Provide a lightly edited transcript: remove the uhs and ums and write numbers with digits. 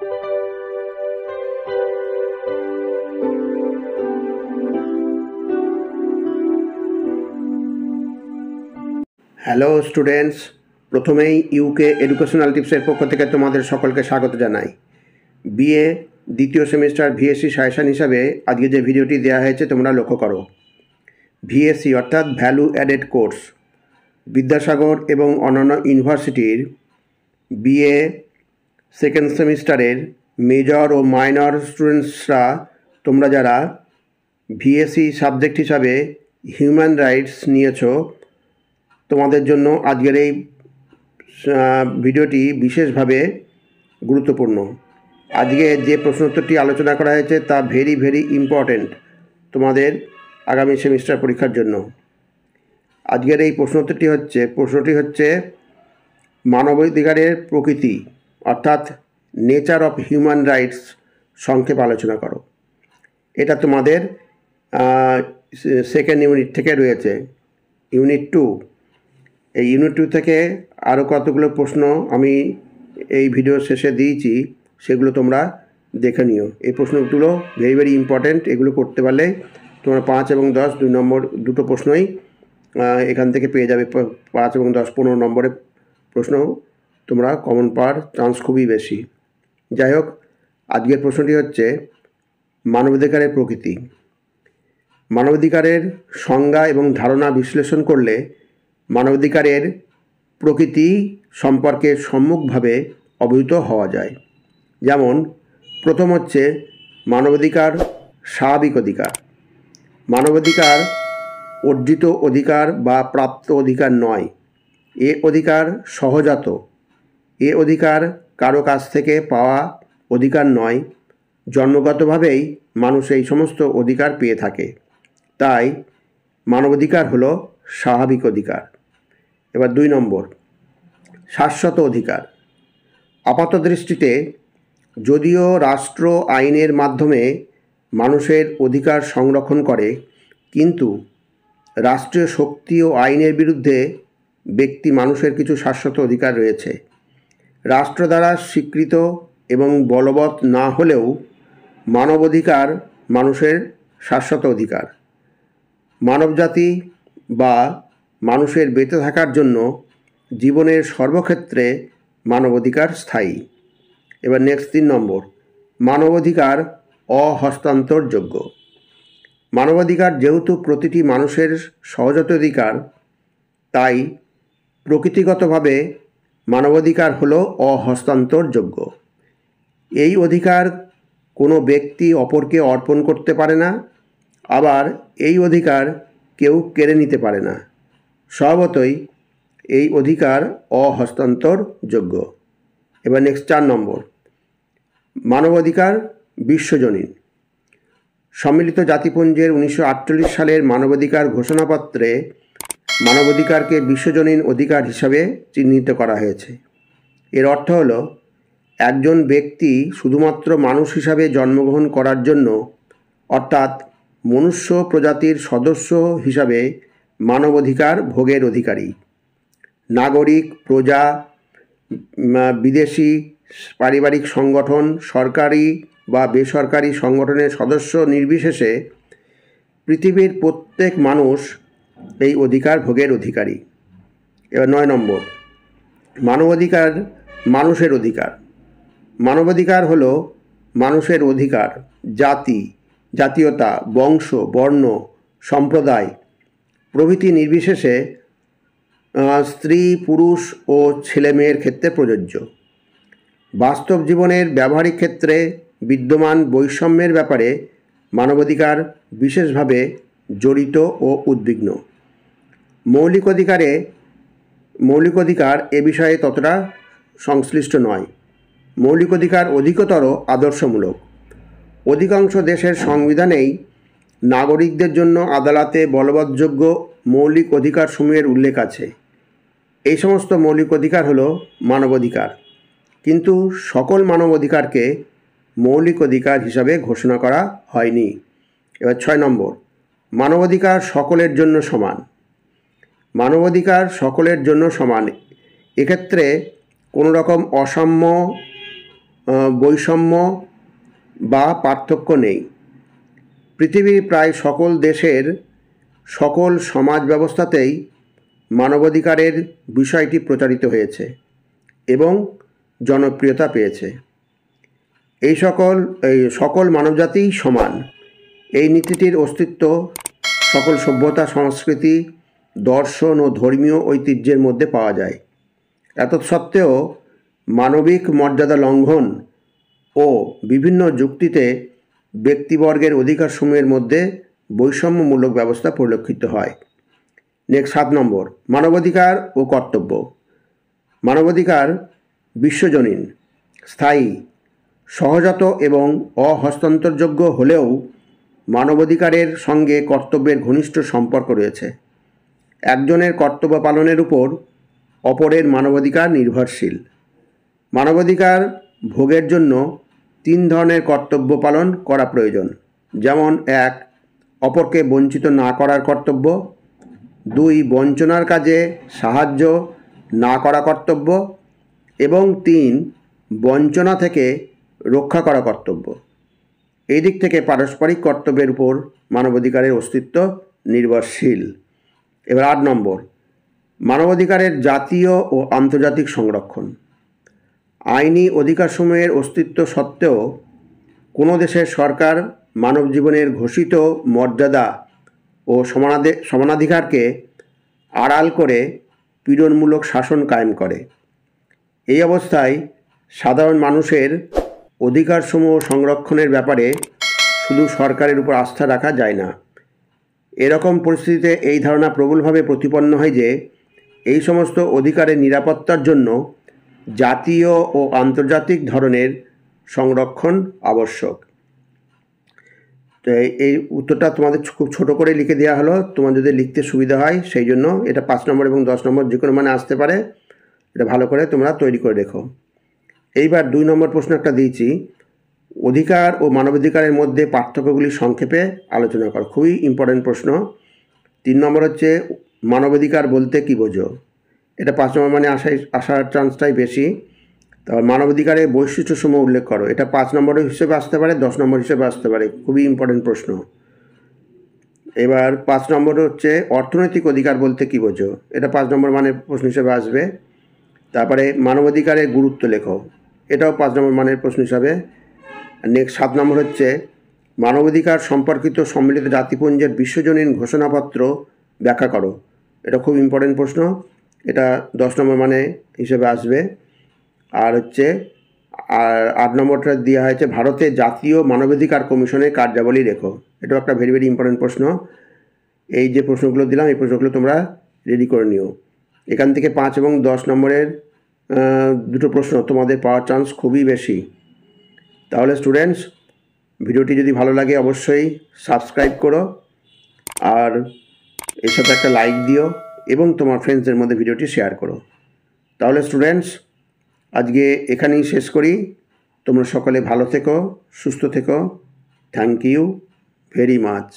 Hello students, প্রথমেই UK educational টিপসের পক্ষ থেকে তোমাদের সকলকে স্বাগত জানাই। বিএ দ্বিতীয় সেমিস্টার ভিএসসি সাজেশন হিসাবে আজকে যে ভিডিওটি দেওয়া হয়েছে তোমরা লক্ষ্য করো। ভিএসসি অর্থাৎ ভ্যালু অ্যাডেড কোর্স, বিদ্যাসাগর এবং অন্যান্য ইউনিভার্সিটির বিএ সেকেন্ড সেমিস্টারের মেজর ও মাইনর স্টুডেন্টসরা তোমরা যারা ভিএসসি সাবজেক্ট হিসাবে হিউম্যান রাইটস নিয়েছো, তোমাদের জন্য আজকের এই ভিডিওটি বিশেষভাবে গুরুত্বপূর্ণ। আজকে যে প্রশ্নোত্তরটি আলোচনা করা হয়েছে তা ভেরি ইম্পর্ট্যান্ট তোমাদের আগামী সেমিস্টার পরীক্ষার জন্য। আজকের এই প্রশ্নটি হচ্ছে মানবাধিকারের প্রকৃতি অর্থাৎ নেচার অফ হিউম্যান রাইটস সংক্ষেপে আলোচনা করো। এটা তোমাদের সেকেন্ড ইউনিট থেকে রয়েছে, ইউনিট 2। এই ইউনিট 2 থেকে আরও কতগুলো প্রশ্ন আমি এই ভিডিও শেষে দিয়েছি, সেগুলো তোমরা দেখে নিও। এই প্রশ্নগুলো ভেরি ইম্পর্ট্যান্ট। এগুলো করতে পারলে তোমরা 5 এবং 10 2 নম্বর দুটো প্রশ্নই এখান থেকে পেয়ে যাবে। 5 এবং 10 15 নম্বরের প্রশ্ন তোমরা কমন পাওয়ার চান্স খুবই বেশি। যাই হোক, আজকের প্রশ্নটি হচ্ছে মানবাধিকারের প্রকৃতি। মানবাধিকারের সংজ্ঞা এবং ধারণা বিশ্লেষণ করলে মানবাধিকারের প্রকৃতি সম্পর্কে সম্যকভাবে অবহিত হওয়া যায়। যেমন প্রথম হচ্ছে মানবাধিকার স্বাভাবিক অধিকার। মানবাধিকার অর্জিত অধিকার বা প্রাপ্ত অধিকার নয়। এ অধিকার সহজাত। এ অধিকার কারো কাছ থেকে পাওয়া অধিকার নয়। জন্মগতভাবেই মানুষ এই সমস্ত অধিকার পেয়ে থাকে। তাই মানবাধিকার হলো স্বাভাবিক অধিকার। এবার 2 নম্বর, শাশ্বত অধিকার। আপাতদৃষ্টিতে যদিও রাষ্ট্র আইনের মাধ্যমে মানুষের অধিকার সংরক্ষণ করে, কিন্তু রাষ্ট্রীয় শক্তি ও আইনের বিরুদ্ধে ব্যক্তি মানুষের কিছু শাশ্বত অধিকার রয়েছে। রাষ্ট্র দ্বারা স্বীকৃত এবং বলবৎ না হলেও মানবাধিকার মানুষের শাশ্বত অধিকার। মানবজাতি বা মানুষের বেঁচে থাকার জন্য জীবনের সর্বক্ষেত্রে মানবাধিকার স্থায়ী। এবার নেক্সট 3 নম্বর, মানবাধিকার অহস্তান্তরযোগ্য। মানবাধিকার যেহেতু প্রতিটি মানুষের সহজাত অধিকার, তাই প্রকৃতিগতভাবে মানবাধিকার হলো অহস্তান্তরযোগ্য। এই অধিকার কোনো ব্যক্তি অপরকে অর্পণ করতে পারে না, আবার এই অধিকার কেউ কেড়ে নিতে পারে না। স্বভাবতই এই অধিকার অহস্তান্তরযোগ্য। এবার নেক্সট 4 নম্বর, মানবাধিকার বিশ্বজনীন। সম্মিলিত জাতিপুঞ্জের 1948 সালের মানবাধিকার ঘোষণাপত্রে মানবাধিকারকে বিশ্বজনীন অধিকার হিসাবে চিহ্নিত করা হয়েছে। এর অর্থ হলো একজন ব্যক্তি শুধুমাত্র মানুষ হিসাবে জন্মগ্রহণ করার জন্য, অর্থাৎ মনুষ্য প্রজাতির সদস্য হিসাবে মানবাধিকার ভোগের অধিকারী। নাগরিক, প্রজা, বিদেশি, পারিবারিক সংগঠন, সরকারি বা বেসরকারি সংগঠনের সদস্য নির্বিশেষে পৃথিবীর প্রত্যেক মানুষ এই অধিকার ভোগের অধিকারী। এবার 9 নম্বর, মানবাধিকার মানুষের অধিকার। মানবাধিকার হলো মানুষের অধিকার জাতি, জাতীয়তা, বংশ, বর্ণ, সম্প্রদায় প্রভৃতি নির্বিশেষে স্ত্রী, পুরুষ ও ছেলে মেয়ের ক্ষেত্রে প্রযোজ্য। বাস্তব জীবনের ব্যবহারিক ক্ষেত্রে বিদ্যমান বৈষম্যের ব্যাপারে মানবাধিকার বিশেষভাবে জড়িত ও উদ্বিগ্ন। মৌলিক অধিকার এ বিষয়ে ততটা সংশ্লিষ্ট নয়। মৌলিক অধিকার অধিকতর আদর্শমূলক। অধিকাংশ দেশের সংবিধানেই নাগরিকদের জন্য আদালতে বলবৎযোগ্য মৌলিক অধিকারসমূহের উল্লেখ আছে। এই সমস্ত মৌলিক অধিকার হলো মানবাধিকার, কিন্তু সকল মানবাধিকারকে মৌলিক অধিকার হিসাবে ঘোষণা করা হয়নি। এবার 6 নম্বর, মানবাধিকার সকলের জন্য সমান। মানবাধিকার সকলের জন্য সমান। এক্ষেত্রে কোনো রকম অসাম্য বৈষম্য বা পার্থক্য নেই। পৃথিবীর প্রায় সকল দেশের সকল সমাজ ব্যবস্থাতেই মানবাধিকারের বিষয়টি প্রচারিত হয়েছে এবং জনপ্রিয়তা পেয়েছে। এই সকল মানবজাতিই সমান, এই নীতিটির অস্তিত্ব সকল সভ্যতা, সংস্কৃতি, দর্শন ও ধর্মীয় ঐতিহ্যের মধ্যে পাওয়া যায়। এতৎসত্ত্বেও মানবিক মর্যাদা লঙ্ঘন ও বিভিন্ন যুক্তিতে ব্যক্তিবর্গের অধিকারসমূহের মধ্যে বৈষম্যমূলক ব্যবস্থা পরিলক্ষিত হয়। নেক্সট 7 নম্বর, মানবাধিকার ও কর্তব্য। মানবাধিকার বিশ্বজনীন, স্থায়ী, সহজাত এবং অহস্তান্তরযোগ্য হলেও মানবাধিকারের সঙ্গে কর্তব্যের ঘনিষ্ঠ সম্পর্ক রয়েছে। একজনের কর্তব্য পালনের উপর অপরের মানবাধিকার নির্ভরশীল। মানবাধিকার ভোগের জন্য 3 ধরনের কর্তব্য পালন করা প্রয়োজন, যেমন 1. অপরকে বঞ্চিত না করার কর্তব্য, 2. বঞ্চনার কাজে সাহায্য না করা কর্তব্য এবং 3. বঞ্চনা থেকে রক্ষা করা কর্তব্য। এই দিক থেকে পারস্পরিক কর্তব্যের উপর মানবাধিকারের অস্তিত্ব নির্ভরশীল। এবার 8 নম্বর, মানবাধিকারের জাতীয় ও আন্তর্জাতিক সংরক্ষণ। আইনি অধিকারসমূহের অস্তিত্ব সত্ত্বেও কোনো দেশের সরকার মানব জীবনের ঘোষিত মর্যাদা ও সমানাধিকারকে আড়াল করে পীড়নমূলক শাসন কায়েম করে। এই অবস্থায় সাধারণ মানুষের অধিকারসমূহ সংরক্ষণের ব্যাপারে শুধু সরকারের উপর আস্থা রাখা যায় না। এরকম পরিস্থিতিতে এই ধারণা প্রবলভাবে প্রতিপন্ন হয় যে এই সমস্ত অধিকারের নিরাপত্তার জন্য জাতীয় ও আন্তর্জাতিক ধরনের সংরক্ষণ আবশ্যক। তো এই উত্তরটা তোমাদের খুব ছোট করে লিখে দেওয়া হলো, তোমার যদি লিখতে সুবিধা হয় সেই জন্য। এটা 5 নম্বর এবং 10 নম্বর যে কোনো মানে আসতে পারে, এটা ভালো করে তোমরা তৈরি করে রেখো। এইবার 2 নম্বর প্রশ্ন একটা দিয়েছি, অধিকার ও মানবাধিকারের মধ্যে পার্থক্যগুলি সংক্ষেপে আলোচনা কর। খুবই ইম্পর্টেন্ট প্রশ্ন। 3 নম্বর হচ্ছে মানবাধিকার বলতে কী বোঝো। এটা 5 নম্বর মানে আসার চান্সটাই বেশি। তারপর মানবাধিকারের বৈশিষ্ট্যসমূহ উল্লেখ করো। এটা 5 নম্বর হিসেবে আসতে পারে, 10 নম্বর হিসেবে আসতে পারে। খুবই ইম্পর্টেন্ট প্রশ্ন। এবার 5 নম্বর হচ্ছে অর্থনৈতিক অধিকার বলতে কী বোঝো। এটা 5 নম্বর মানে প্রশ্ন হিসেবে আসবে। তারপরে মানবাধিকারের গুরুত্ব লেখো, এটাও 5 নম্বর মানের প্রশ্ন হিসাবে। নেক্সট 7 নম্বর হচ্ছে মানবাধিকার সম্পর্কিত সম্মিলিত জাতিপুঞ্জের বিশ্বজনীন ঘোষণাপত্র ব্যাখ্যা করো। এটা খুব ইম্পর্টেন্ট প্রশ্ন, এটা 10 নম্বর মানে হিসেবে আসবে। আর হচ্ছে 8 নম্বরটা দেওয়া হয়েছে ভারতে জাতীয় মানবাধিকার কমিশনের কার্যাবলী লেখো। এটাও একটা ভেরি ভেরি ইম্পর্টেন্ট প্রশ্ন। এই যে প্রশ্নগুলো দিলাম এই প্রশ্নগুলো তোমরা রেডি করে নিও। এখান থেকে 5 এবং 10 নম্বরের দুটো প্রশ্ন তোমাদের পাওয়ার চান্স খুবই বেশি। তাহলে স্টুডেন্টস, ভিডিওটি যদি ভালো লাগে অবশ্যই সাবস্ক্রাইব করো আর এর সাথে একটা লাইক দিও এবং তোমার ফ্রেন্ডসদের মধ্যে ভিডিওটি শেয়ার করো। তাহলে স্টুডেন্টস, আজকে এখানেই শেষ করি। তোমরা সকলে ভালো থেকো, সুস্থ থেকো। Thank you very much.